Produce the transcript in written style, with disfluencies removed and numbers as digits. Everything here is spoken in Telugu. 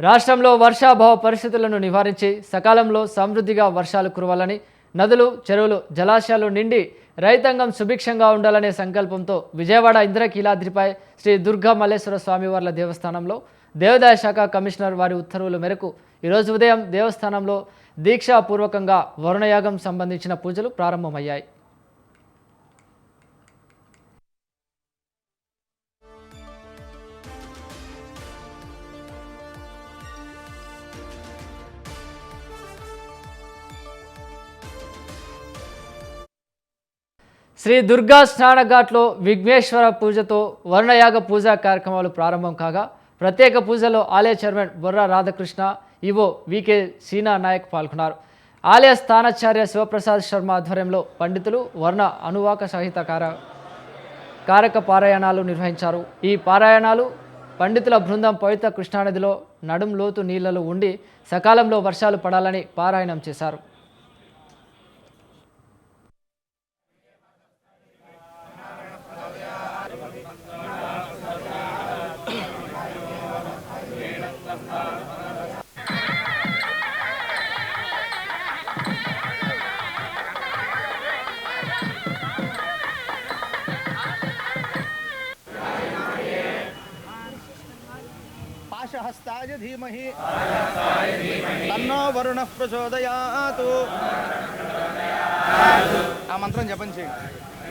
రాష్ట్రంలో వర్షాభావ పరిస్థితులను నివారించి సకాలంలో సమృద్ధిగా వర్షాలు కురవాలని, నదులు, చెరువులు, జలాశయాలు నిండి రైతాంగం సుభిక్షంగా ఉండాలనే సంకల్పంతో విజయవాడ ఇంద్రకీలాద్రిపై శ్రీ దుర్గా మల్లేశ్వర స్వామివార్ల దేవస్థానంలో దేవాదాయ శాఖ కమిషనర్ వారి ఉత్తర్వుల మేరకు ఈరోజు ఉదయం దేవస్థానంలో దీక్షాపూర్వకంగా వరుణయాగం సంబంధించిన పూజలు ప్రారంభమయ్యాయి. శ్రీ దుర్గా స్నానఘాట్లో విఘ్నేశ్వర పూజతో వరుణయాగ పూజా కార్యక్రమాలు ప్రారంభం కాగా ప్రత్యేక పూజలో ఆలయ chairman Borra Radhakrishna, EO VK Seena Naik పాల్గొన్నారు. ఆలయ స్థానాచార్య శివప్రసాద్ శర్మ ఆధ్వర్యంలో పండితులు వర్ణ అనువాక సహిత కారక పారాయణాలు నిర్వహించారు. ఈ పారాయణాలు పండితుల బృందం పవిత్ర కృష్ణానదిలో నడుం లోతు నీళ్లలో ఉండి సకాలంలో వర్షాలు పడాలని పారాయణం చేశారు. पाशहस्ताय धीमहि तन्नो वरुणः प्रचोदयात्। आ मंत्रं जपं చేయండి.